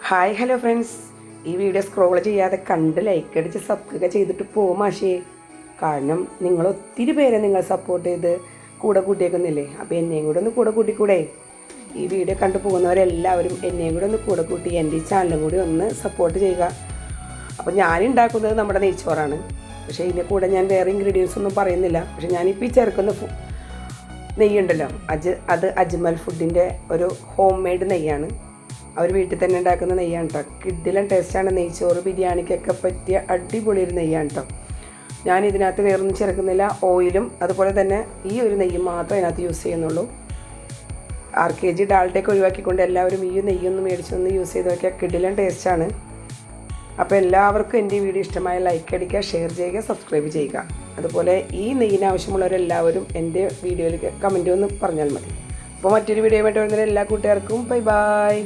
Hi hello friends, ഈ video scroll ചെയ്യാതെ കണ്ട് ലൈക്ക് അടിച്ച് സബ്സ്ക്രൈബ് ചെയ്തിട്ട് പോകും മാഷേ. കാരണം നിങ്ങൾ ഒത്തിരി പേരെ നിങ്ങൾ സപ്പോർട്ട് ചെയ്ത് കൂടെ കൂട്ടിയേക്കുന്നില്ലേ. അപ്പോൾ എന്നെയും കൂടെ ഒന്ന് കൂടെ കൂട്ടിക്കൂടെ? ഈ വീഡിയോ കണ്ടു പോകുന്നവരെല്ലാവരും എന്നെയും കൂടെ ഒന്ന് കൂടെ കൂട്ടി എൻ്റെ ഈ ചാനലും കൂടി ഒന്ന് സപ്പോർട്ട് ചെയ്യുക. അപ്പോൾ ഞാൻ ഉണ്ടാക്കുന്നത് നമ്മുടെ നെയ്ച്ചോറാണ്. പക്ഷേ ഇതിൻ്റെ കൂടെ ഞാൻ വേറെ ഇൻഗ്രീഡിയൻസ് ഒന്നും പറയുന്നില്ല. പക്ഷേ ഞാനിപ്പോൾ ഈ ചേർക്കുന്ന നെയ്യുണ്ടല്ലോ, അത് അജ്മൽ ഫുഡിൻ്റെ ഒരു ഹോം മെയ്ഡ് നെയ്യാണ്. അവർ വീട്ടിൽ തന്നെ ഉണ്ടാക്കുന്ന നെയ്യാണ് കേട്ടോ. കിഡിലും ടേസ്റ്റാണ്. നെയ്ച്ചോറ് ബിരിയാണിക്കൊക്കെ പറ്റിയ അടിപൊളി ഒരു നെയ്യാണ് കേട്ടോ. ഞാൻ ഇതിനകത്ത് വേറൊന്നും ചേർക്കുന്നില്ല. ഓയിലും അതുപോലെ തന്നെ ഈ ഒരു നെയ്യും മാത്രമേ ഇതിനകത്ത് യൂസ് ചെയ്യുന്നുള്ളൂ. 6 kg ഡാൾട്ടയൊക്കെ ഒഴിവാക്കിക്കൊണ്ട് എല്ലാവരും ഈ നെയ്യൊന്ന് മേടിച്ചൊന്ന് യൂസ് ചെയ്ത് നോക്കിയാൽ കിഡിലും ടേസ്റ്റാണ്. അപ്പോൾ എല്ലാവർക്കും എൻ്റെ ഈ വീഡിയോ ഇഷ്ടമായ ലൈക്ക് അടിക്കുക, ഷെയർ ചെയ്യുക, സബ്സ്ക്രൈബ് ചെയ്യുക. അതുപോലെ ഈ നെയ്യിന് ആവശ്യമുള്ളവരെല്ലാവരും എൻ്റെ വീഡിയോയിൽ കമൻറ്റ് ഒന്ന് പറഞ്ഞാൽ മതി. അപ്പോൾ മറ്റൊരു വീഡിയോ ആയിട്ട് വരുന്ന എല്ലാ കൂട്ടുകാർക്കും ബൈ ബൈ.